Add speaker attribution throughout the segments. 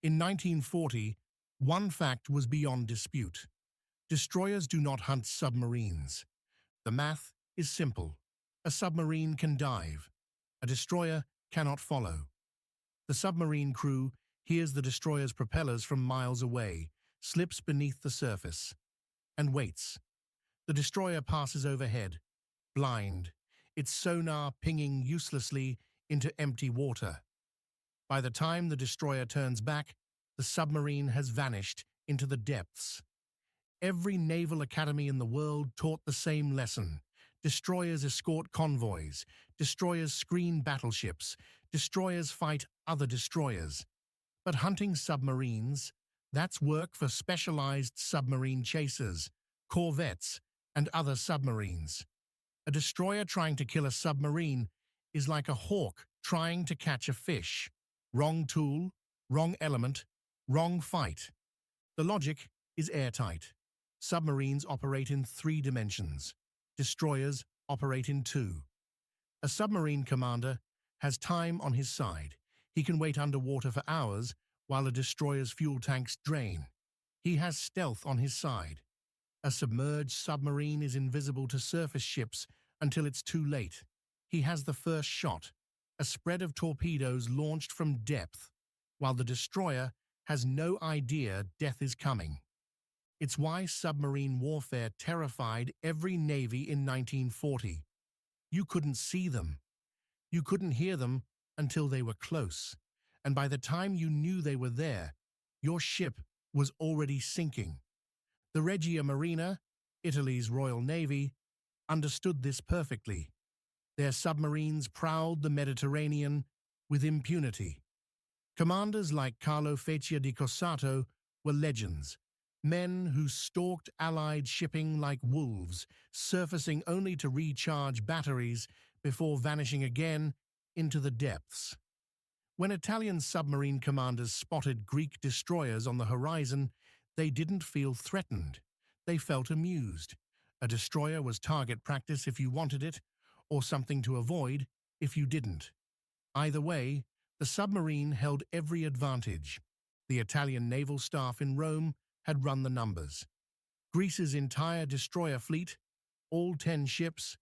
Speaker 1: In 1940, one fact was beyond dispute. Destroyers do not hunt submarines. The math is simple. A submarine can dive. A destroyer cannot follow. The submarine crew hears the destroyer's propellers from miles away, slips beneath the surface, and waits. The destroyer passes overhead, blind, its sonar pinging uselessly into empty water. By the time the destroyer turns back, the submarine has vanished into the depths. Every naval academy in the world taught the same lesson. Destroyers escort convoys, destroyers screen battleships, destroyers fight other destroyers. But hunting submarines, that's work for specialized submarine chasers, corvettes, and other submarines. A destroyer trying to kill a submarine is like a hawk trying to catch a fish. Wrong tool, wrong element, wrong fight. The logic is airtight. Submarines operate in 3 dimensions. Destroyers operate in 2. A submarine commander has time on his side. He can wait underwater for hours while a destroyer's fuel tanks drain. He has stealth on his side. A submerged submarine is invisible to surface ships until it's too late. He has the first shot, a spread of torpedoes launched from depth, while the destroyer has no idea death is coming. It's why submarine warfare terrified every navy in 1940. You couldn't see them. You couldn't hear them until they were close, and by the time you knew they were there, your ship was already sinking. The Regia Marina, Italy's Royal Navy, understood this perfectly. Their submarines prowled the Mediterranean with impunity. Commanders like Carlo Faccia di Cossato were legends, men who stalked Allied shipping like wolves, surfacing only to recharge batteries before vanishing again into the depths. When Italian submarine commanders spotted Greek destroyers on the horizon, they didn't feel threatened. They felt amused. A destroyer was target practice if you wanted it, or something to avoid if you didn't. Either way, the submarine held every advantage. The Italian naval staff in Rome had run the numbers. Greece's entire destroyer fleet, all 10 ships,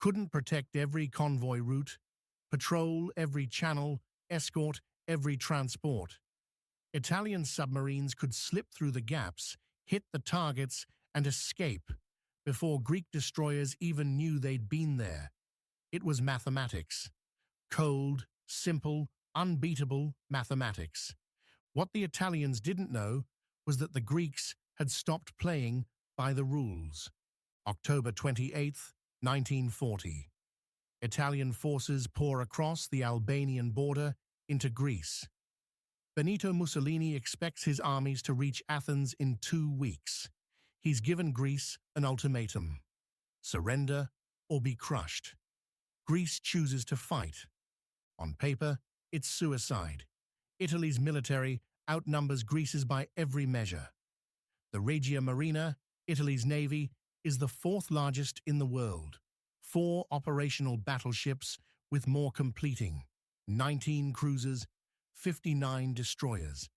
Speaker 1: couldn't protect every convoy route, patrol every channel, escort every transport. Italian submarines could slip through the gaps, hit the targets, and escape before Greek destroyers even knew they'd been there. It was mathematics. Cold, simple, unbeatable mathematics. What the Italians didn't know was that the Greeks had stopped playing by the rules. October 28, 1940. Italian forces pour across the Albanian border into Greece. Benito Mussolini expects his armies to reach Athens in 2 weeks. He's given Greece an ultimatum: surrender or be crushed. Greece chooses to fight. On paper, it's suicide. Italy's military outnumbers Greece's by every measure. The Regia Marina, Italy's navy, is the 4th largest in the world. 4 operational battleships with more completing, 19 cruisers, 59 destroyers,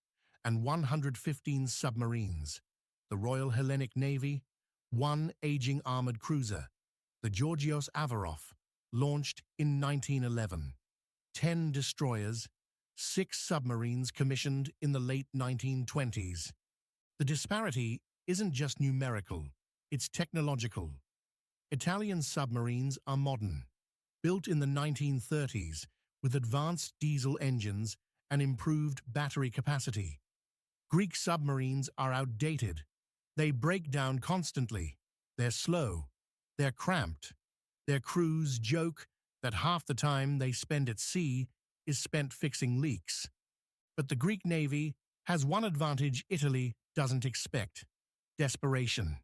Speaker 1: and 115 submarines. The Royal Hellenic Navy, 1 aging armored cruiser, the Georgios Averof, launched in 1911. 10 destroyers, 6 submarines commissioned in the late 1920s. The disparity isn't just numerical, it's technological. Italian submarines are modern, built in the 1930s with advanced diesel engines and improved battery capacity. Greek submarines are outdated. They break down constantly. They're slow. They're cramped. Their crews joke that half the time they spend at sea is spent fixing leaks. But the Greek Navy has one advantage Italy doesn't expect: desperation.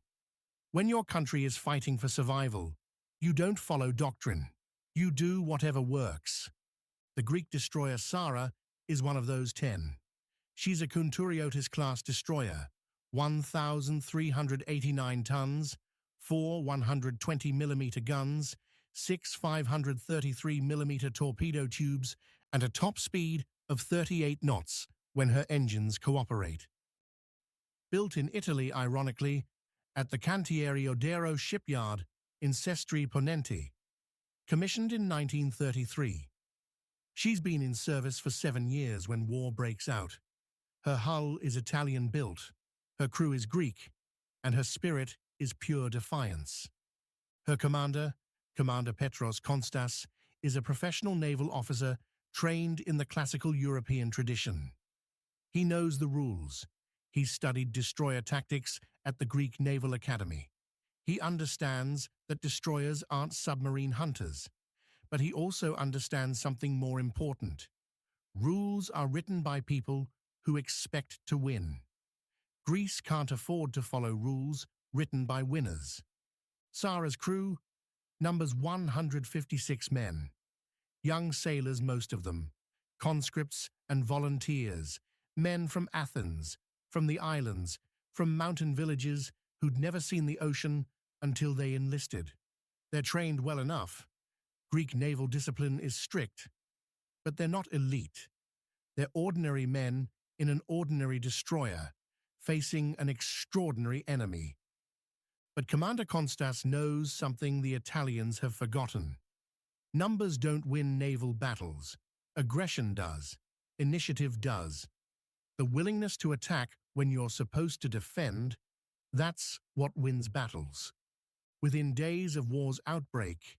Speaker 1: When your country is fighting for survival, you don't follow doctrine. You do whatever works. The Greek destroyer Psara is one of those 10. She's a Kounturiotis-class destroyer, 1,389 tons, 4 120mm guns, 6 533mm torpedo tubes, and a top speed of 38 knots, when her engines cooperate. Built in Italy, ironically, at the Cantieri Odero shipyard in Sestri Ponente, commissioned in 1933. She's been in service for 7 years when war breaks out. Her hull is Italian-built, her crew is Greek, and her spirit is pure defiance. Her commander, Commander Petros Konstas, is a professional naval officer trained in the classical European tradition. He knows the rules. He's studied destroyer tactics at the Greek Naval Academy. He understands that destroyers aren't submarine hunters, but he also understands something more important. Rules are written by people who expect to win. Greece can't afford to follow rules written by winners. Psara's crew numbers 156 men. Young sailors, most of them, conscripts and volunteers, men from Athens, from the islands, from mountain villages who'd never seen the ocean until they enlisted. They're trained well enough. Greek naval discipline is strict, but they're not elite. They're ordinary men in an ordinary destroyer, facing an extraordinary enemy. But Commander Konstas knows something the Italians have forgotten. Numbers don't win naval battles. Aggression does. Initiative does. The willingness to attack when you're supposed to defend, that's what wins battles. Within days of war's outbreak,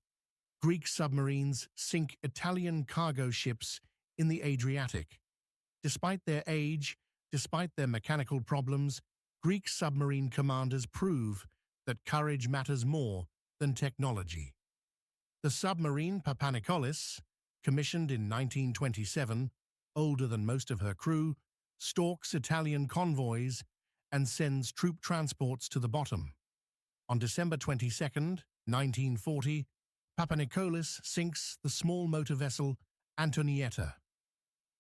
Speaker 1: Greek submarines sink Italian cargo ships in the Adriatic. Despite their age, despite their mechanical problems, Greek submarine commanders prove that courage matters more than technology. The submarine Papanikolis, commissioned in 1927, older than most of her crew, stalks Italian convoys and sends troop transports to the bottom. On December 22, 1940, Papanikolis sinks the small motor vessel Antonietta.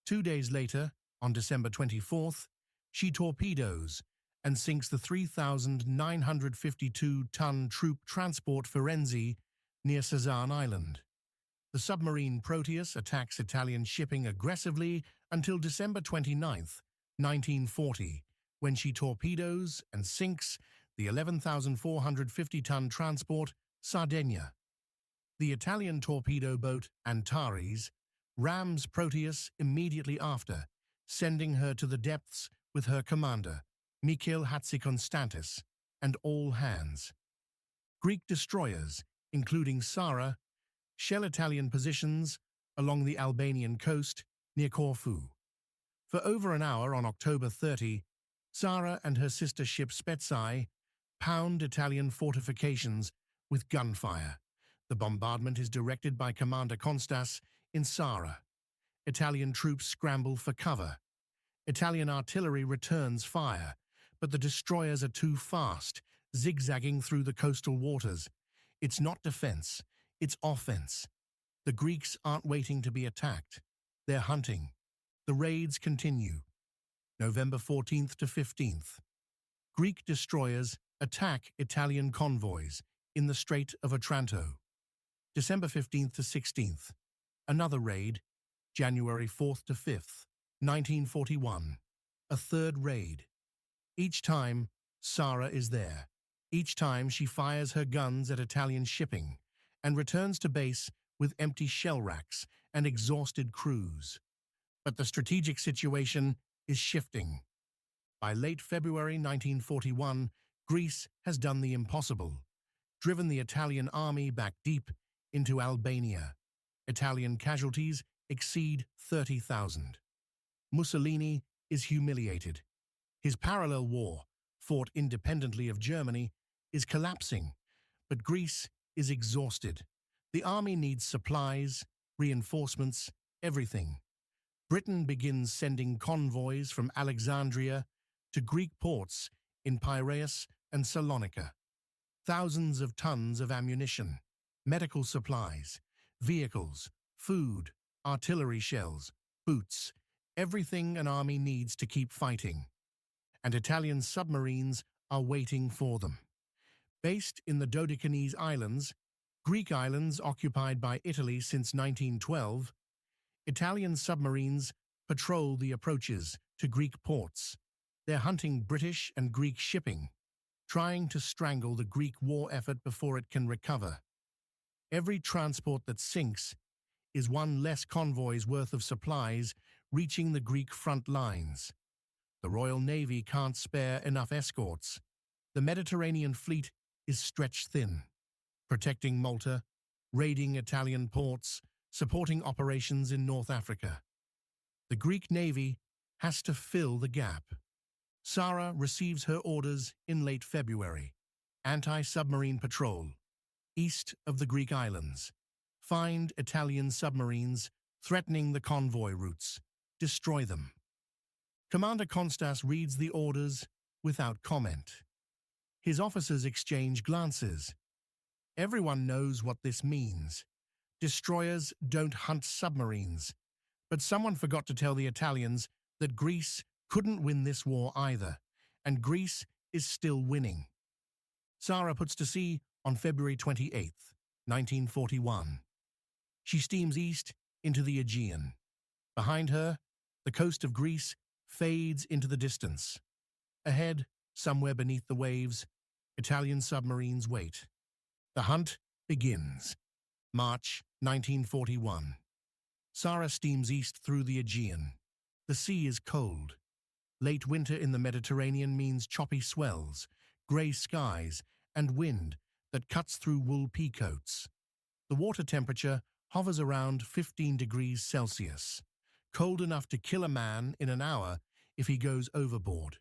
Speaker 1: 2 days later, on December 24th, she torpedoes and sinks the 3,952-ton troop transport Firenze near Psara Island. The submarine Proteus attacks Italian shipping aggressively until December 29, 1940, when she torpedoes and sinks the 11,450-ton transport Sardinia. The Italian torpedo boat Antares rams Proteus immediately after, sending her to the depths with her commander, Konstantis, and all hands. Greek destroyers, including Psara, shell Italian positions along the Albanian coast near Corfu. For over an hour on October 30, Psara and her sister ship Spetsai pound Italian fortifications with gunfire. The bombardment is directed by Commander Konstas in Psara. Italian troops scramble for cover. Italian artillery returns fire, but the destroyers are too fast, zigzagging through the coastal waters. It's not defense, it's offense. The Greeks aren't waiting to be attacked. They're hunting. The raids continue. November 14th to 15th. Greek destroyers attack Italian convoys in the Strait of Otranto. December 15th to 16th. Another raid, January 4th to 5th, 1941. A third raid. Each time, Psara is there. Each time she fires her guns at Italian shipping and returns to base with empty shell racks and exhausted crews. But the strategic situation is shifting. By late February 1941, Greece has done the impossible, driven the Italian army back deep into Albania. Italian casualties exceed 30,000. Mussolini is humiliated. His parallel war, fought independently of Germany, is collapsing, but Greece is exhausted. The army needs supplies, reinforcements, everything. Britain begins sending convoys from Alexandria to Greek ports in Piraeus and Salonika. Thousands of tons of ammunition, medical supplies, vehicles, food, artillery shells, boots, everything an army needs to keep fighting. And Italian submarines are waiting for them. Based in the Dodecanese Islands, Greek islands occupied by Italy since 1912, Italian submarines patrol the approaches to Greek ports. They're hunting British and Greek shipping, trying to strangle the Greek war effort before it can recover. Every transport that sinks is one less convoy's worth of supplies reaching the Greek front lines. The Royal Navy can't spare enough escorts. The Mediterranean fleet is stretched thin, protecting Malta, raiding Italian ports, supporting operations in North Africa. The Greek Navy has to fill the gap. Psara receives her orders in late February. Anti-submarine patrol, east of the Greek islands. Find Italian submarines threatening the convoy routes. Destroy them. Commander Konstas reads the orders without comment. His officers exchange glances. Everyone knows what this means. Destroyers don't hunt submarines. But someone forgot to tell the Italians that Greece couldn't win this war either, and Greece is still winning. Psara puts to sea on February 28, 1941. She steams east into the Aegean. Behind her, the coast of Greece fades into the distance. Ahead, somewhere beneath the waves, Italian submarines wait. The hunt begins. March 1941. Psara steams east through the Aegean. The sea is cold. Late winter in the Mediterranean means choppy swells, grey skies, and wind that cuts through wool peacoats. The water temperature hovers around 15 degrees Celsius, cold enough to kill a man in an hour if he goes overboard.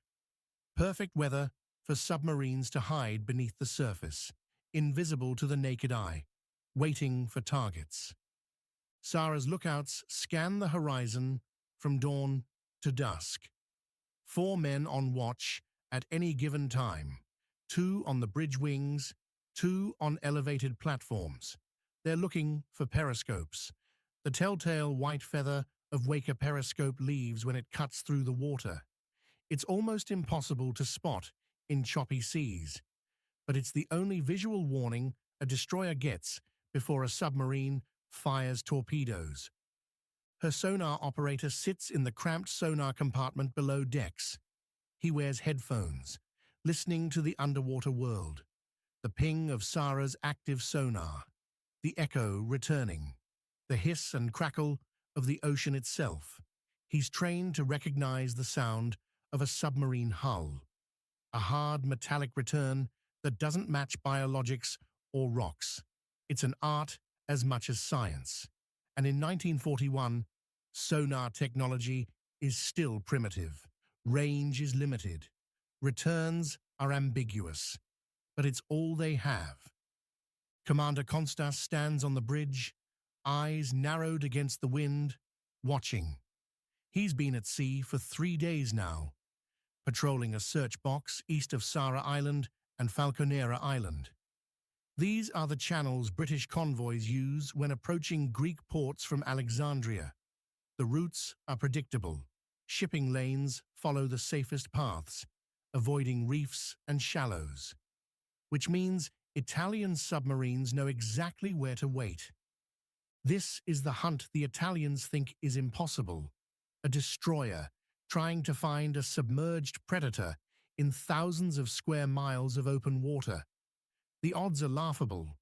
Speaker 1: Perfect weather for submarines to hide beneath the surface, invisible to the naked eye, waiting for targets. Psara's lookouts scan the horizon from dawn to dusk. 4 men on watch at any given time, 2 on the bridge wings, 2 on elevated platforms. They're looking for periscopes, the telltale white feather of wake a periscope leaves when it cuts through the water. It's almost impossible to spot in choppy seas, but it's the only visual warning a destroyer gets before a submarine fires torpedoes. Her sonar operator sits in the cramped sonar compartment below decks. He wears headphones, listening to the underwater world. The ping of Psara's active sonar, the echo returning, the hiss and crackle of the ocean itself. He's trained to recognize the sound of a submarine hull, a hard metallic return that doesn't match biologics or rocks. It's an art as much as science. And in 1941, sonar technology is still primitive. Range is limited. Returns are ambiguous. But it's all they have. Commander Konstas stands on the bridge, eyes narrowed against the wind, watching. He's been at sea for 3 days now, patrolling a search box east of Psara Island and Falconera Island. These are the channels British convoys use when approaching Greek ports from Alexandria. The routes are predictable. Shipping lanes follow the safest paths, avoiding reefs and shallows, which means Italian submarines know exactly where to wait. This is the hunt the Italians think is impossible. A destroyer trying to find a submerged predator in thousands of square miles of open water. The odds are laughable.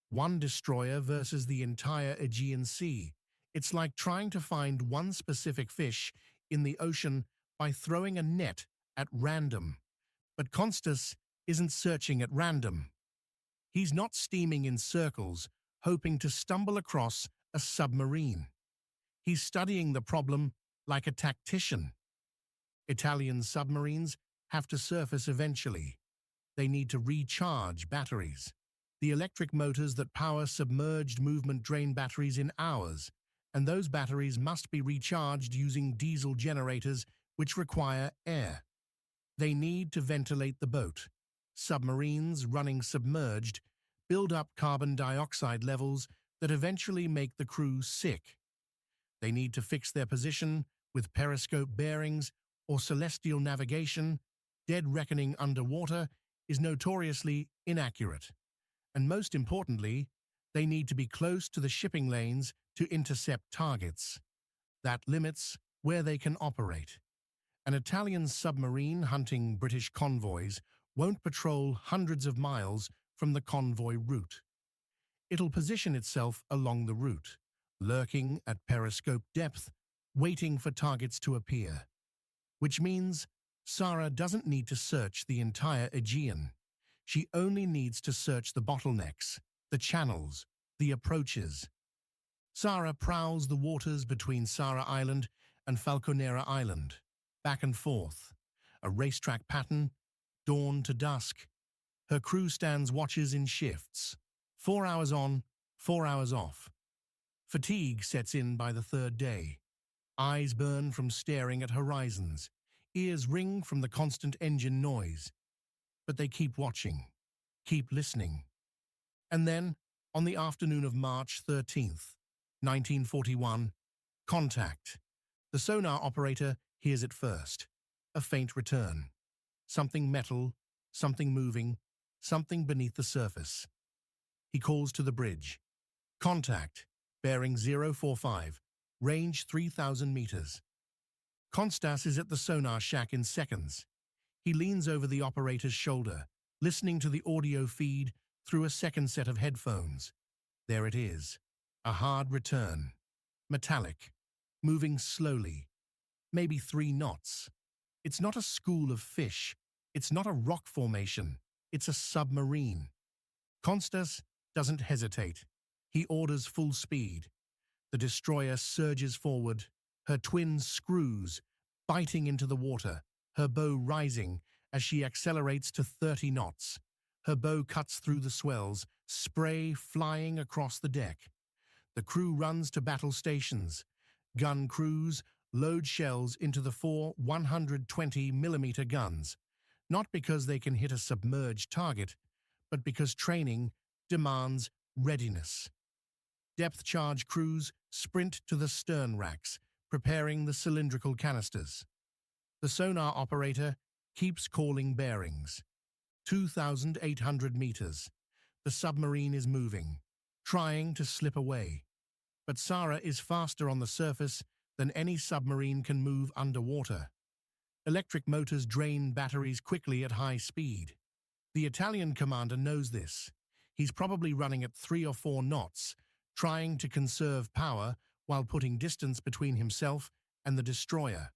Speaker 1: 1 destroyer versus the entire Aegean Sea. It's like trying to find one specific fish in the ocean by throwing a net at random. But Konstas isn't searching at random. He's not steaming in circles, hoping to stumble across a submarine. He's studying the problem like a tactician. Italian submarines have to surface eventually. They need to recharge batteries. The electric motors that power submerged movement drain batteries in hours, and those batteries must be recharged using diesel generators which require air. They need to ventilate the boat. Submarines running submerged build up carbon dioxide levels that eventually make the crew sick. They need to fix their position with periscope bearings or celestial navigation. Dead reckoning underwater is notoriously inaccurate. And most importantly, they need to be close to the shipping lanes to intercept targets. That limits where they can operate. An Italian submarine hunting British convoys won't patrol hundreds of miles from the convoy route. It'll position itself along the route, lurking at periscope depth, waiting for targets to appear. Which means Psara doesn't need to search the entire Aegean. She only needs to search the bottlenecks, the channels, the approaches. Psara prowls the waters between Psara Island and Falconera Island, back and forth, a racetrack pattern, dawn to dusk. Her crew stands watches in shifts, 4 hours on, 4 hours off. Fatigue sets in by the third day. Eyes burn from staring at horizons, ears ring from the constant engine noise. But they keep watching, keep listening. And then, on the afternoon of March 13th, 1941, contact. The sonar operator hears it first. A faint return. Something metal, something moving, something beneath the surface. He calls to the bridge. Contact, bearing 045, range 3,000 meters. Konstas is at the sonar shack in seconds. He leans over the operator's shoulder, listening to the audio feed through a second set of headphones. There it is, a hard return. Metallic, moving slowly, maybe 3 knots. It's not a school of fish. It's not a rock formation. It's a submarine. Konstas doesn't hesitate. He orders full speed. The destroyer surges forward, her twin screws biting into the water, her bow rising as she accelerates to 30 knots. Her bow cuts through the swells, spray flying across the deck. The crew runs to battle stations. Gun crews load shells into the 4 120mm guns, not because they can hit a submerged target, but because training demands readiness. Depth charge crews sprint to the stern racks, preparing the cylindrical canisters. The sonar operator keeps calling bearings. 2,800 meters. The submarine is moving, trying to slip away. But Psara is faster on the surface than any submarine can move underwater. Electric motors drain batteries quickly at high speed. The Italian commander knows this. He's probably running at 3 or 4 knots, trying to conserve power while putting distance between himself and the destroyer.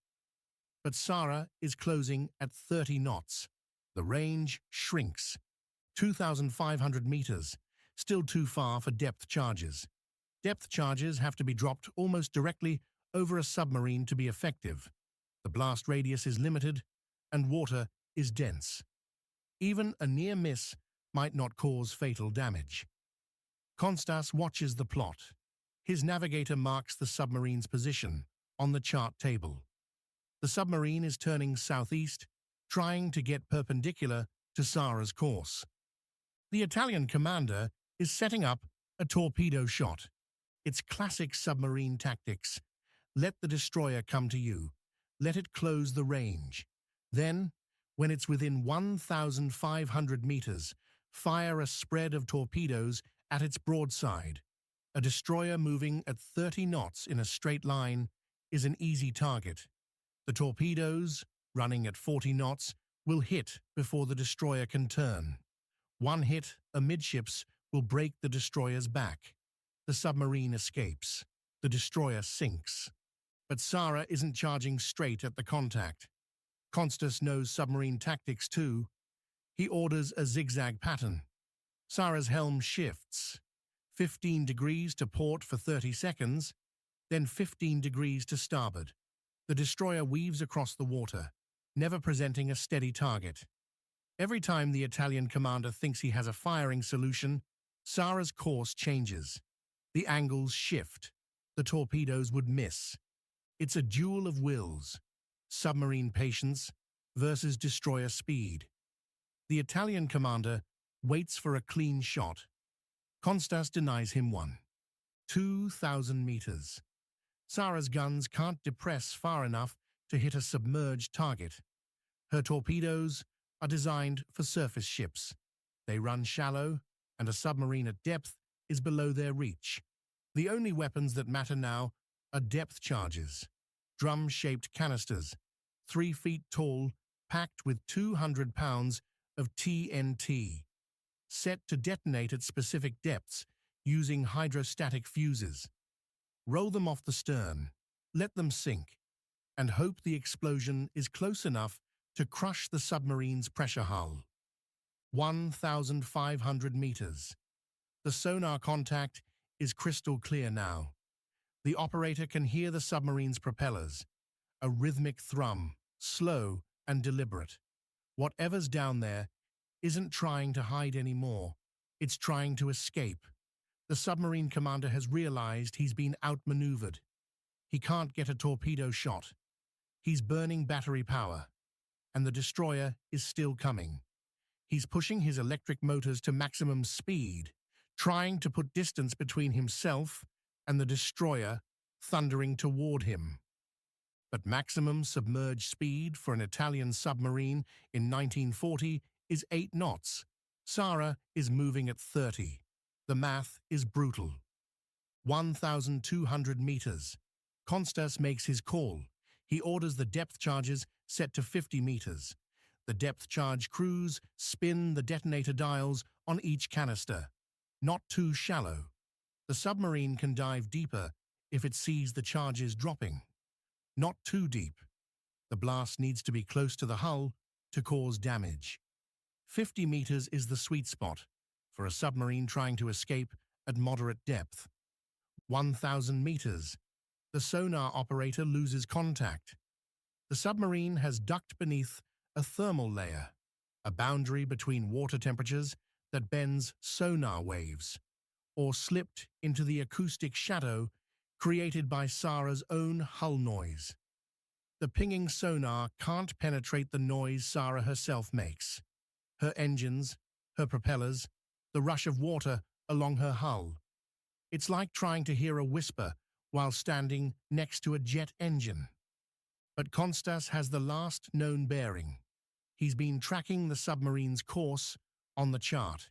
Speaker 1: But Psara is closing at 30 knots. The range shrinks. 2,500 meters, still too far for depth charges. Depth charges have to be dropped almost directly over a submarine to be effective. The blast radius is limited, and water is dense. Even a near miss might not cause fatal damage. Konstas watches the plot. His navigator marks the submarine's position on the chart table. The submarine is turning southeast, trying to get perpendicular to Psara's course. The Italian commander is setting up a torpedo shot. It's classic submarine tactics. Let the destroyer come to you. Let it close the range. Then, when it's within 1,500 meters, fire a spread of torpedoes at its broadside. A destroyer moving at 30 knots in a straight line is an easy target. The torpedoes, running at 40 knots, will hit before the destroyer can turn. One hit amidships will break the destroyer's back. The submarine escapes. The destroyer sinks. But Psara isn't charging straight at the contact. Konstas knows submarine tactics too. He orders a zigzag pattern. Psara's helm shifts. 15 degrees to port for 30 seconds, then 15 degrees to starboard. The destroyer weaves across the water, never presenting a steady target. Every time the Italian commander thinks he has a firing solution, Psara's course changes. The angles shift. The torpedoes would miss. It's a duel of wills. Submarine patience versus destroyer speed. The Italian commander waits for a clean shot. Konstas denies him one. 2,000 meters. Psara's guns can't depress far enough to hit a submerged target. Her torpedoes are designed for surface ships. They run shallow, and a submarine at depth is below their reach. The only weapons that matter now are depth charges, drum-shaped canisters, 3 feet tall, packed with 200 pounds of TNT, set to detonate at specific depths using hydrostatic fuses. Roll them off the stern, let them sink, and hope the explosion is close enough to crush the submarine's pressure hull. 1,500 meters. The sonar contact is crystal clear now. The operator can hear the submarine's propellers, a rhythmic thrum, slow and deliberate. Whatever's down there isn't trying to hide anymore. It's trying to escape. The submarine commander has realized he's been outmaneuvered. He can't get a torpedo shot. He's burning battery power, and the destroyer is still coming. He's pushing his electric motors to maximum speed, trying to put distance between himself and the destroyer thundering toward him. But maximum submerged speed for an Italian submarine in 1940 is 8 knots. Psara is moving at 30. The math is brutal. 1,200 meters. Konstas makes his call. He orders the depth charges set to 50 meters. The depth charge crews spin the detonator dials on each canister. Not too shallow. The submarine can dive deeper if it sees the charges dropping. Not too deep. The blast needs to be close to the hull to cause damage. 50 meters is the sweet spot for a submarine trying to escape at moderate depth. 1,000 meters. The sonar operator loses contact. The submarine has ducked beneath a thermal layer, a boundary between water temperatures that bends sonar waves, or slipped into the acoustic shadow created by Psara's own hull noise. The pinging sonar can't penetrate the noise Psara herself makes. Her engines, her propellers, the rush of water along her hull. It's like trying to hear a whisper while standing next to a jet engine. But Konstas has the last known bearing. He's been tracking the submarine's course on the chart.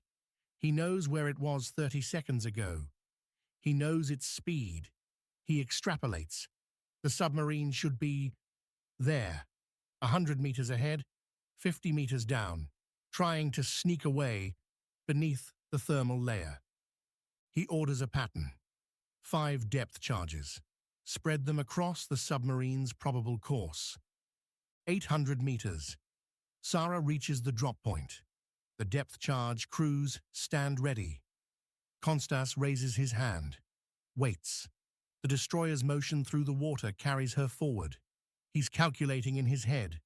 Speaker 1: He knows where it was 30 seconds ago. He knows its speed. He extrapolates. The submarine should be there, 100 meters ahead, 50 meters down, trying to sneak away beneath the thermal layer. He orders a pattern. 5 depth charges. Spread them across the submarine's probable course. 800 meters. Psara reaches the drop point. The depth charge crews stand ready. Konstas raises his hand. Waits. The destroyer's motion through the water carries her forward. He's calculating in his head.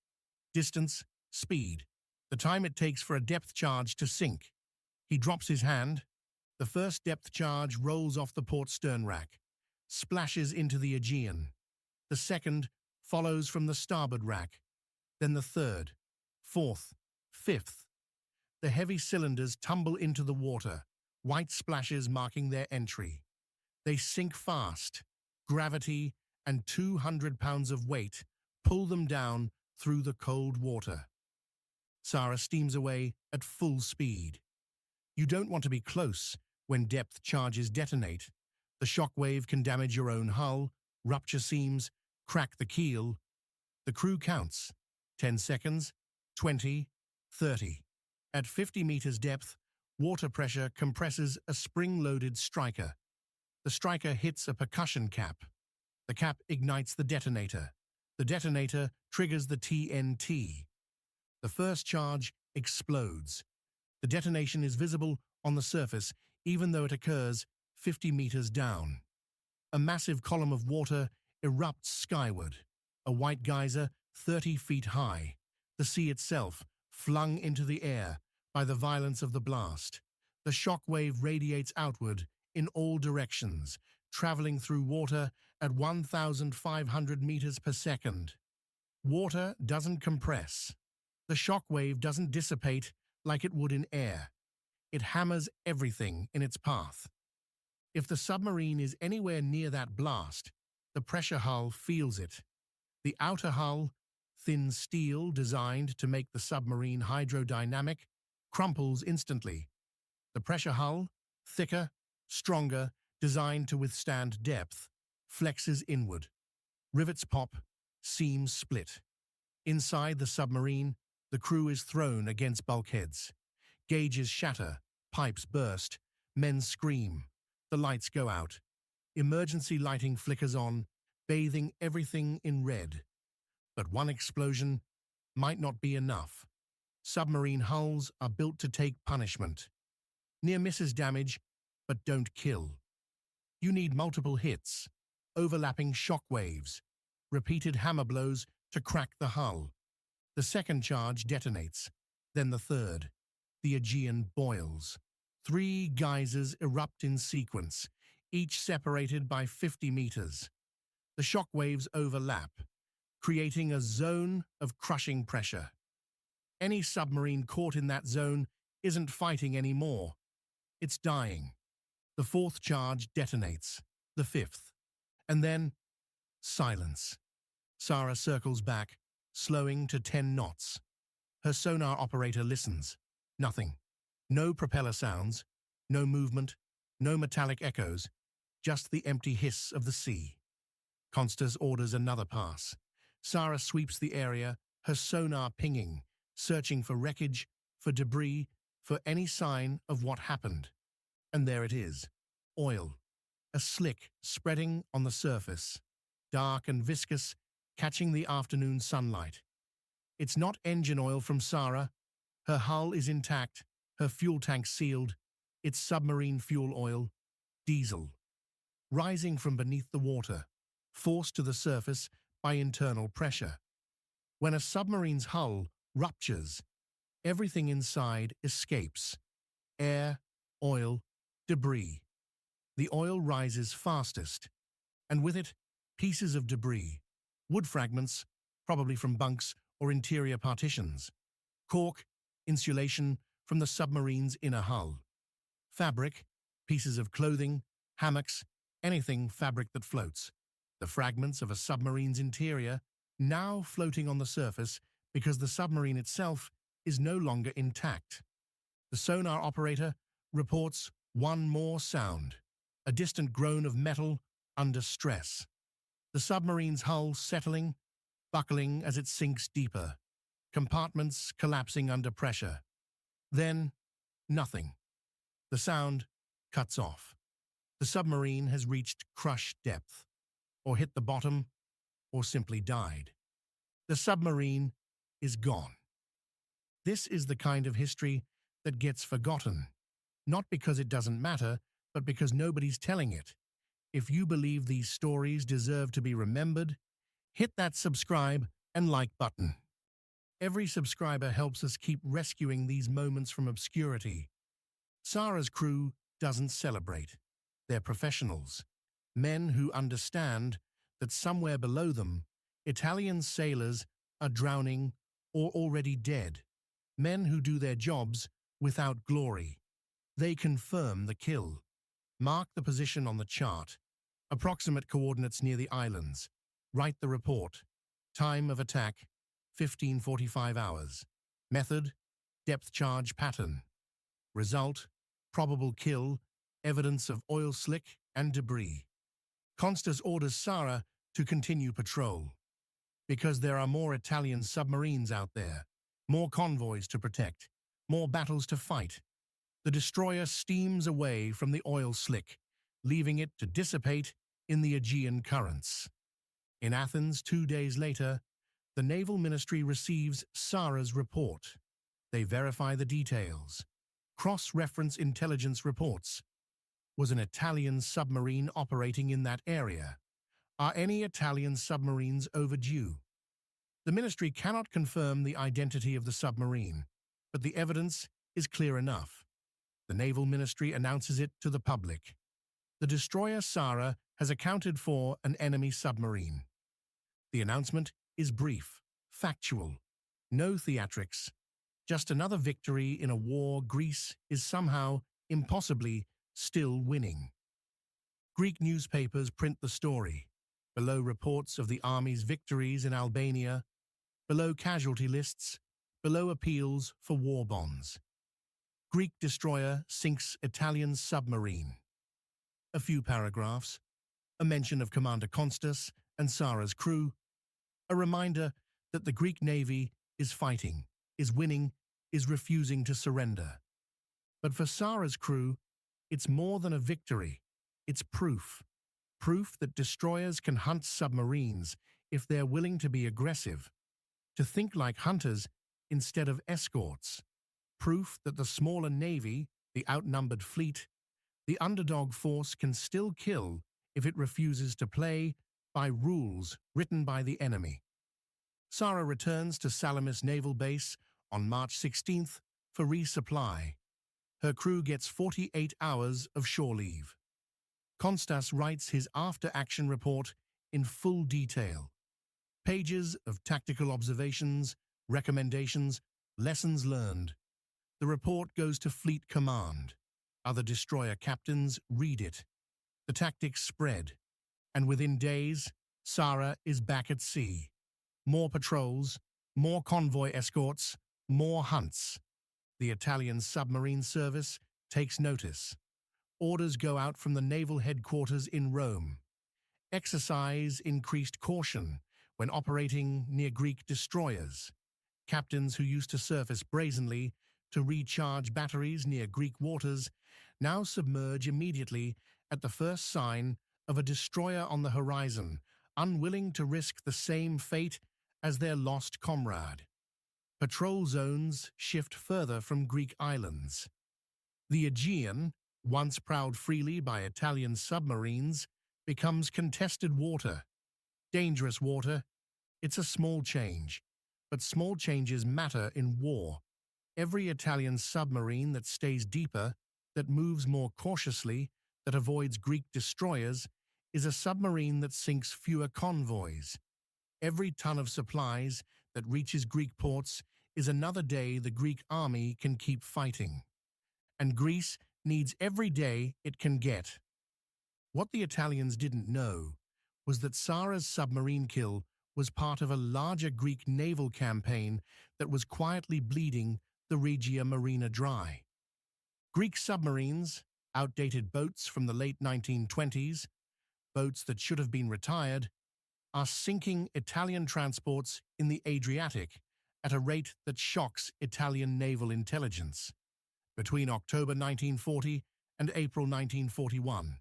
Speaker 1: Distance, speed, the time it takes for a depth charge to sink. He drops his hand. The first depth charge rolls off the port stern rack, splashes into the Aegean. The second follows from the starboard rack. Then the third, fourth, fifth. The heavy cylinders tumble into the water, white splashes marking their entry. They sink fast. Gravity and 200 pounds of weight pull them down through the cold water. Psara steams away at full speed. You don't want to be close when depth charges detonate. The shock wave can damage your own hull, rupture seams, crack the keel. The crew counts. 10 seconds, 20, 30. At 50 meters depth, water pressure compresses a spring-loaded striker. The striker hits a percussion cap. The cap ignites the detonator. The detonator triggers the TNT. The first charge explodes. The detonation is visible on the surface, even though it occurs 50 meters down. A massive column of water erupts skyward, a white geyser 30 feet high, the sea itself flung into the air by the violence of the blast. The shock wave radiates outward in all directions, traveling through water at 1,500 meters per second. Water doesn't compress. The shock wave doesn't dissipate like it would in air. It hammers everything in its path. If the submarine is anywhere near that blast, the pressure hull feels it. The outer hull, thin steel designed to make the submarine hydrodynamic, crumples instantly. The pressure hull, thicker, stronger, designed to withstand depth, flexes inward. Rivets pop, seams split. Inside the submarine, the crew is thrown against bulkheads. Gauges shatter, pipes burst, men scream, the lights go out. Emergency lighting flickers on, bathing everything in red. But one explosion might not be enough. Submarine hulls are built to take punishment. Near misses damage, but don't kill. You need multiple hits, overlapping shock waves, repeated hammer blows to crack the hull. The second charge detonates, then the third. The Aegean boils. 3 geysers erupt in sequence, each separated by 50 meters. The shock waves overlap, creating a zone of crushing pressure. Any submarine caught in that zone isn't fighting anymore. It's dying. The 4th charge detonates, the 5th. And then, silence. Psara circles back, slowing to 10 knots. Her sonar operator listens. Nothing. No propeller sounds, no movement, no metallic echoes, just the empty hiss of the sea. Konstas orders another pass. Psara sweeps the area, her sonar pinging, searching for wreckage, for debris, for any sign of what happened. And there it is. Oil. A slick spreading on the surface, dark and viscous, catching the afternoon sunlight. It's not engine oil from Psara. Her hull is intact, her fuel tank sealed. It's submarine fuel oil, diesel. Rising from beneath the water, forced to the surface by internal pressure. When a submarine's hull ruptures, everything inside escapes. Air, oil, debris. The oil rises fastest, and with it, pieces of debris, wood fragments, probably from bunks or interior partitions, cork, insulation from the submarine's inner hull, fabric, pieces of clothing, hammocks, anything fabric that floats, the fragments of a submarine's interior now floating on the surface because the submarine itself is no longer intact. The sonar operator reports one more sound, a distant groan of metal under stress. The submarine's hull settling, buckling as it sinks deeper, compartments collapsing under pressure. Then, nothing. The sound cuts off. The submarine has reached crush depth, or hit the bottom, or simply died. The submarine is gone. This is the kind of history that gets forgotten, not because it doesn't matter, but because nobody's telling it. If you believe these stories deserve to be remembered, hit that subscribe and like button. Every subscriber helps us keep rescuing these moments from obscurity. Psara's crew doesn't celebrate. They're professionals, men who understand that somewhere below them, Italian sailors are drowning or already dead, men who do their jobs without glory. They confirm the kill, mark the position on the chart, approximate coordinates near the islands, write the report, time of attack, 15:45 hours, method, depth charge pattern, result, probable kill, evidence of oil slick and debris. Konstas orders Psara to continue patrol, because there are more Italian submarines out there, more convoys to protect, more battles to fight. The destroyer steams away from the oil slick, leaving it to dissipate in the Aegean currents. In Athens, 2 days later, the Naval Ministry receives Psara's report. They verify the details. Cross-reference intelligence reports. Was an Italian submarine operating in that area? Are any Italian submarines overdue? The ministry cannot confirm the identity of the submarine, but the evidence is clear enough. The Naval Ministry announces it to the public. The destroyer Psara has accounted for an enemy submarine. The announcement is brief, factual, no theatrics. Just another victory in a war Greece is somehow, impossibly, still winning. Greek newspapers print the story. Below reports of the army's victories in Albania, below casualty lists, below appeals for war bonds. Greek destroyer sinks Italian submarine. A few paragraphs, a mention of Commander Konstas and Psara's crew, a reminder that the Greek navy is fighting, is winning, is refusing to surrender. But for Psara's crew, it's more than a victory. It's proof. Proof that destroyers can hunt submarines if they're willing to be aggressive, to think like hunters instead of escorts. Proof that the smaller navy, the outnumbered fleet, the underdog force can still kill if it refuses to play by rules written by the enemy. Psara returns to Salamis Naval Base on March 16th for resupply. Her crew gets 48 hours of shore leave. Konstas writes his after-action report in full detail. Pages of tactical observations, recommendations, lessons learned. The report goes to Fleet Command. Other destroyer captains read it. The tactics spread, and within days, Psara is back at sea. More patrols, more convoy escorts, more hunts. The Italian submarine service takes notice. Orders go out from the naval headquarters in Rome. Exercise increased caution when operating near Greek destroyers. Captains who used to surface brazenly to recharge batteries near Greek waters now submerge immediately at the first sign of a destroyer on the horizon, unwilling to risk the same fate as their lost comrade. Patrol zones shift further from Greek islands. The Aegean, once prowled freely by Italian submarines, becomes contested water. Dangerous water. It's a small change, but small changes matter in war. Every Italian submarine that stays deeper, that moves more cautiously, that avoids Greek destroyers, is a submarine that sinks fewer convoys. Every ton of supplies that reaches Greek ports is another day the Greek army can keep fighting. And Greece needs every day it can get. What the Italians didn't know was that Psara's submarine kill was part of a larger Greek naval campaign that was quietly bleeding the Regia Marina dry. Greek submarines, outdated boats from the late 1920s, boats that should have been retired, are sinking Italian transports in the Adriatic at a rate that shocks Italian naval intelligence. Between October 1940 and April 1941,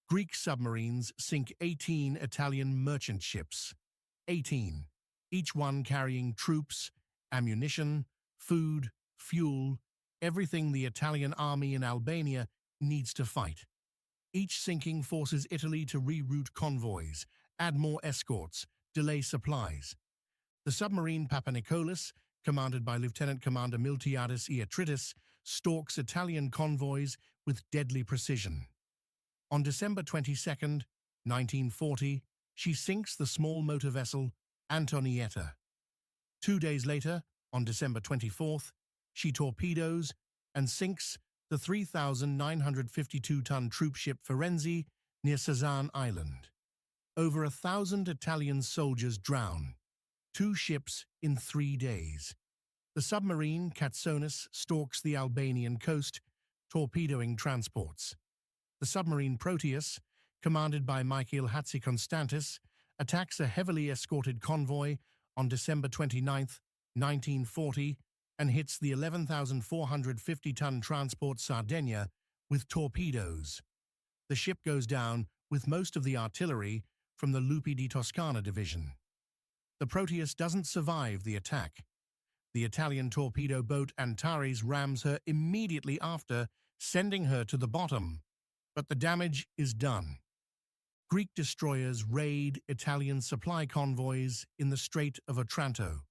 Speaker 1: Greek submarines sink 18 Italian merchant ships. 18, each one carrying troops, ammunition, food, fuel, everything the Italian army in Albania needs to fight. Each sinking forces Italy to reroute convoys, add more escorts, delay supplies. The submarine Papanikolaos, commanded by Lieutenant Commander Miltiadis Iotritis, stalks Italian convoys with deadly precision. On December 22, 1940, she sinks the small motor vessel Antonietta. 2 days later, on December 24th, she torpedoes and sinks the 3,952-ton troopship Firenze near Psara Island. Over 1,000 Italian soldiers drown. 2 ships in 3 days. The submarine Katsonis stalks the Albanian coast, torpedoing transports. The submarine Proteus, commanded by Michael Hatzikonstantis, attacks a heavily escorted convoy on December 29, 1940, and hits the 11,450-ton transport Sardinia with torpedoes. The ship goes down with most of the artillery from the Lupi di Toscana division. The Proteus doesn't survive the attack. The Italian torpedo boat Antares rams her immediately after, sending her to the bottom. But the damage is done. Greek destroyers raid Italian supply convoys in the Strait of Otranto.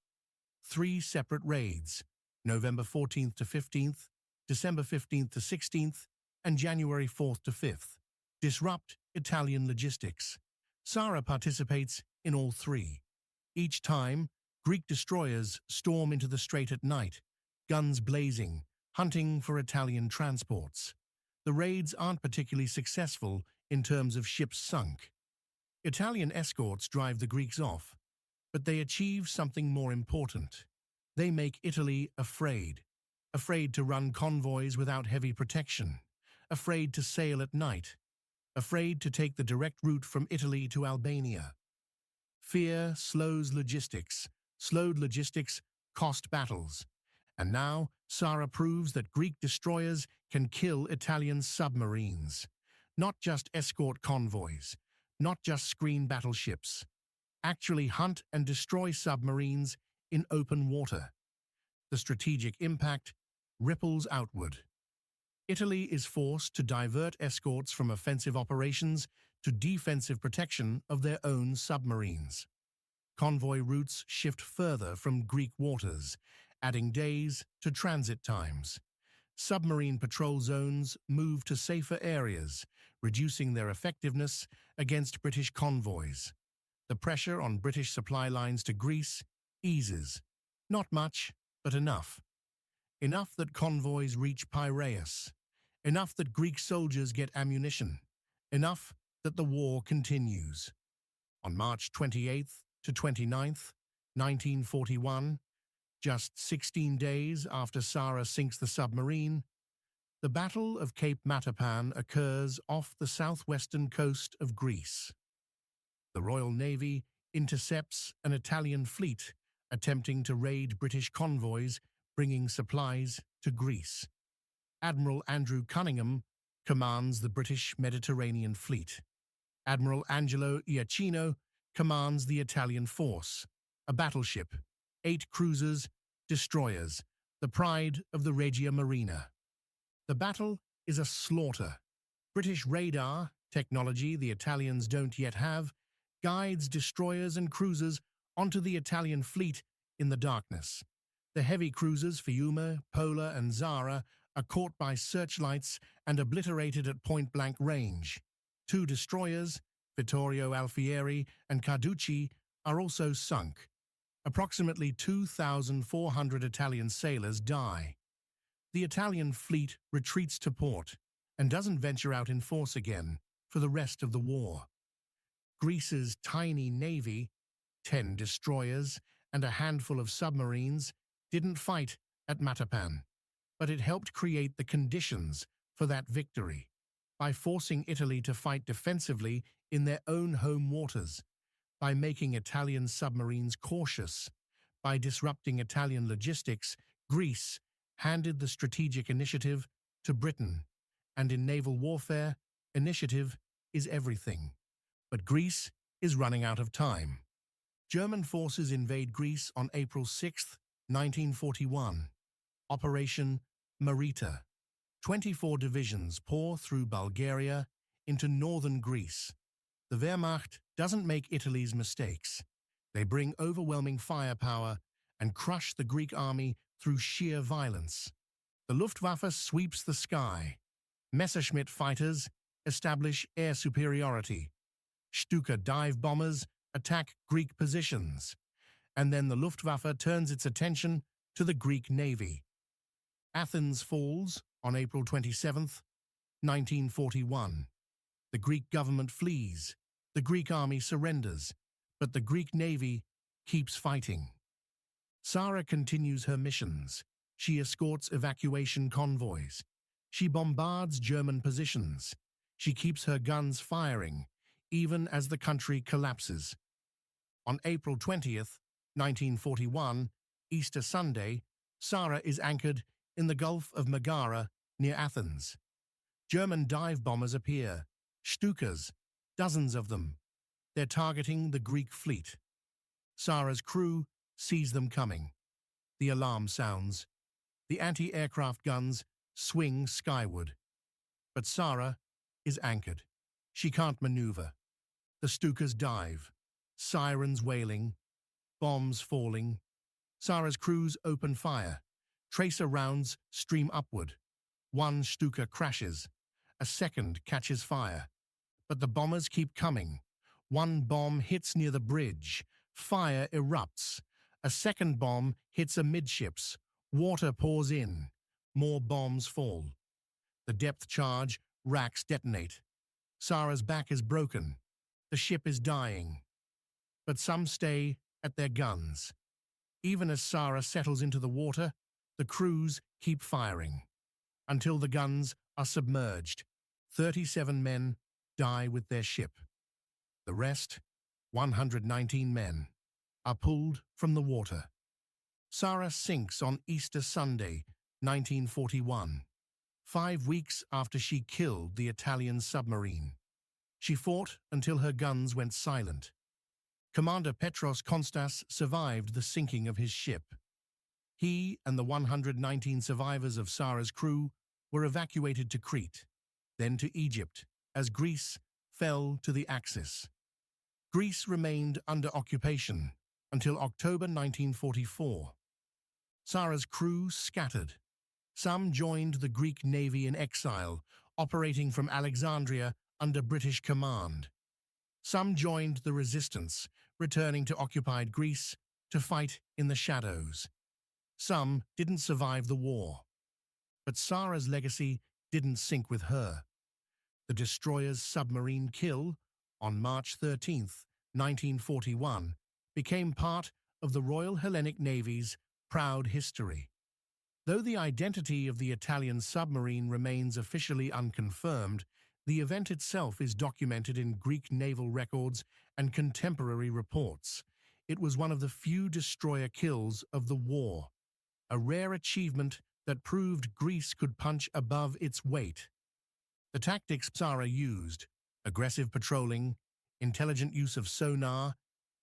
Speaker 1: 3 separate raids, November 14th to 15th, December 15th to 16th, and January 4th to 5th, disrupt Italian logistics. Psara participates in all 3. Each time, Greek destroyers storm into the strait at night, guns blazing, hunting for Italian transports. The raids aren't particularly successful in terms of ships sunk. Italian escorts drive the Greeks off, but they achieve something more important. They make Italy afraid to run convoys without heavy protection, afraid to sail at night, afraid to take the direct route from Italy to Albania. Fear slows logistics, slowed logistics, cost battles. And now, Psara proves that Greek destroyers can kill Italian submarines. Not just escort convoys, not just screen battleships. Actually hunt and destroy submarines in open water. The strategic impact ripples outward. Italy is forced to divert escorts from offensive operations to defensive protection of their own submarines. Convoy routes shift further from Greek waters, adding days to transit times. Submarine patrol zones move to safer areas, reducing their effectiveness against British convoys. The pressure on British supply lines to Greece eases. Not much, but enough. Enough that convoys reach Piraeus. Enough that Greek soldiers get ammunition. Enough that the war continues. On March 28th to 29th, 1941, just 16 days after Psara sinks the submarine, the Battle of Cape Matapan occurs off the southwestern coast of Greece. The Royal Navy intercepts an Italian fleet attempting to raid British convoys bringing supplies to Greece. Admiral Andrew Cunningham commands the British Mediterranean Fleet. Admiral Angelo Iachino commands the Italian force, a battleship, 8 cruisers, destroyers, the pride of the Regia Marina. The battle is a slaughter. British radar, technology the Italians don't yet have, guides destroyers and cruisers onto the Italian fleet in the darkness. The heavy cruisers Fiume, Pola, and Zara are caught by searchlights and obliterated at point-blank range. 2 destroyers, Vittorio Alfieri and Carducci, are also sunk. Approximately 2,400 Italian sailors die. The Italian fleet retreats to port and doesn't venture out in force again for the rest of the war. Greece's tiny navy, 10 destroyers and a handful of submarines, didn't fight at Matapan, but it helped create the conditions for that victory by forcing Italy to fight defensively in their own home waters, by making Italian submarines cautious, by disrupting Italian logistics. Greece handed the strategic initiative to Britain, and in naval warfare, initiative is everything. But Greece is running out of time. German forces invade Greece on April 6, 1941. Operation Marita. 24 divisions pour through Bulgaria into northern Greece. The Wehrmacht doesn't make Italy's mistakes. They bring overwhelming firepower and crush the Greek army through sheer violence. The Luftwaffe sweeps the sky. Messerschmitt fighters establish air superiority. Stuka dive bombers attack Greek positions. And then the Luftwaffe turns its attention to the Greek navy. Athens falls on April 27, 1941. The Greek government flees. The Greek army surrenders, but the Greek navy keeps fighting. Psara continues her missions. She escorts evacuation convoys. She bombards German positions. She keeps her guns firing, even as the country collapses. On April 20th, 1941, Easter Sunday, Psara is anchored in the Gulf of Megara near Athens. German dive bombers appear, Stukas, dozens of them. They're targeting the Greek fleet. Psara's crew sees them coming. The alarm sounds. The anti-aircraft guns swing skyward. But Psara is anchored. She can't maneuver. The Stukas dive. Sirens wailing. Bombs falling. Psara's crews open fire. Tracer rounds stream upward. One Stuka crashes. A second catches fire. But the bombers keep coming. One bomb hits near the bridge. Fire erupts. A second bomb hits amidships. Water pours in. More bombs fall. The depth charge racks detonate. Psara's back is broken. The ship is dying. But some stay at their guns. Even as Psara settles into the water, the crews keep firing. Until the guns are submerged. 37 men die with their ship. The rest, 119 men, are pulled from the water. Psara sinks on Easter Sunday, 1941, 5 weeks after she killed the Italian submarine. She fought until her guns went silent. Commander Petros Konstas survived the sinking of his ship. He and the 119 survivors of Psara's crew were evacuated to Crete, then to Egypt, as Greece fell to the Axis. Greece remained under occupation until October 1944. Psara's crew scattered. Some joined the Greek Navy in exile, operating from Alexandria under British command. Some joined the resistance, returning to occupied Greece to fight in the shadows. Some didn't survive the war. But Psara's legacy didn't sink with her. The destroyer's submarine kill, on March 13, 1941, became part of the Royal Hellenic Navy's proud history. Though the identity of the Italian submarine remains officially unconfirmed, the event itself is documented in Greek naval records and contemporary reports. It was one of the few destroyer kills of the war, a rare achievement that proved Greece could punch above its weight. The tactics Psara used, aggressive patrolling, intelligent use of sonar,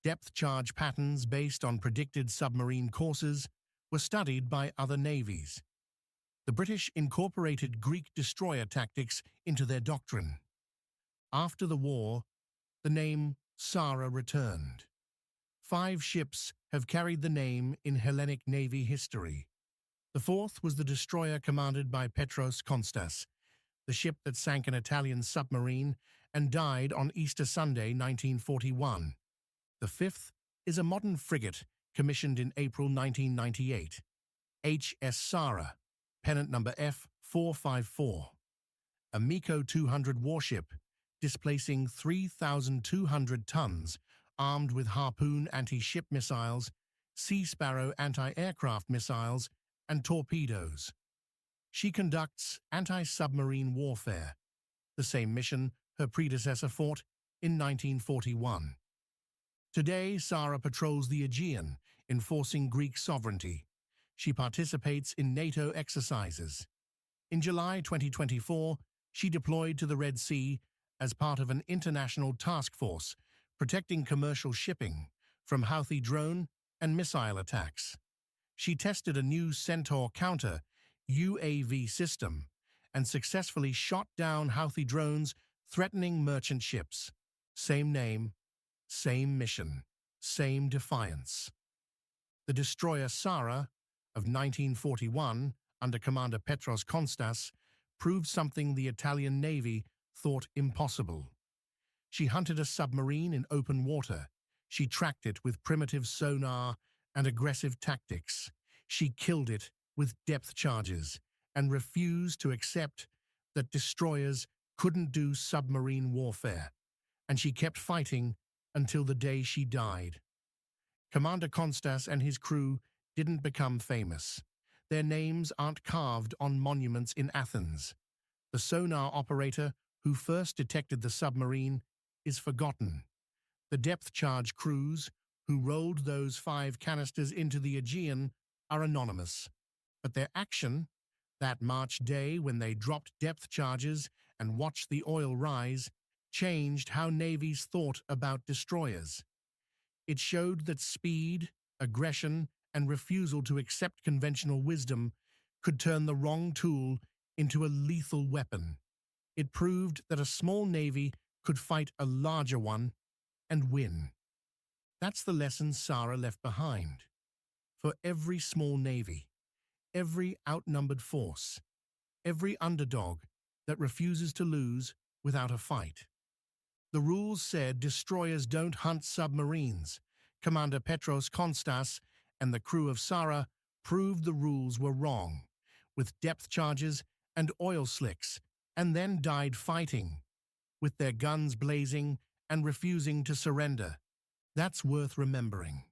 Speaker 1: depth charge patterns based on predicted submarine courses, were studied by other navies. The British incorporated Greek destroyer tactics into their doctrine. After the war, the name Psara returned. 5 ships have carried the name in Hellenic Navy history. The 4th was the destroyer commanded by Petros Konstas, the ship that sank an Italian submarine and died on Easter Sunday, 1941. The 5th is a modern frigate commissioned in April 1998, HS Psara, pennant number F454, a MECO 200 warship displacing 3,200 tons, armed with Harpoon anti-ship missiles, Sea Sparrow anti-aircraft missiles, and torpedoes. She conducts anti-submarine warfare, the same mission her predecessor fought in 1941. Today, Psara patrols the Aegean, enforcing Greek sovereignty. She participates in NATO exercises. In July 2024, she deployed to the Red Sea as part of an international task force protecting commercial shipping from Houthi drone and missile attacks. She tested a new Centaur counter UAV system and successfully shot down Houthi drones threatening merchant ships. Same name, same mission, same defiance. The destroyer Psara of 1941, under Commander Petros Konstas, proved something the Italian Navy thought impossible. She hunted a submarine in open water. She tracked it with primitive sonar and aggressive tactics. She killed it with depth charges and refused to accept that destroyers couldn't do submarine warfare. And she kept fighting until the day she died. Commander Konstas and his crew didn't become famous. Their names aren't carved on monuments in Athens. The sonar operator who first detected the submarine is forgotten. The depth charge crews who rolled those 5 canisters into the Aegean are anonymous. But their action, that March day when they dropped depth charges and watched the oil rise, changed how navies thought about destroyers. It showed that speed, aggression, and refusal to accept conventional wisdom could turn the wrong tool into a lethal weapon. It proved that a small navy could fight a larger one and win. That's the lesson Psara left behind. For every small navy, every outnumbered force, every underdog that refuses to lose without a fight. The rules said destroyers don't hunt submarines. Commander Petros Konstas and the crew of Psara proved the rules were wrong, with depth charges and oil slicks, and then died fighting, with their guns blazing and refusing to surrender. That's worth remembering.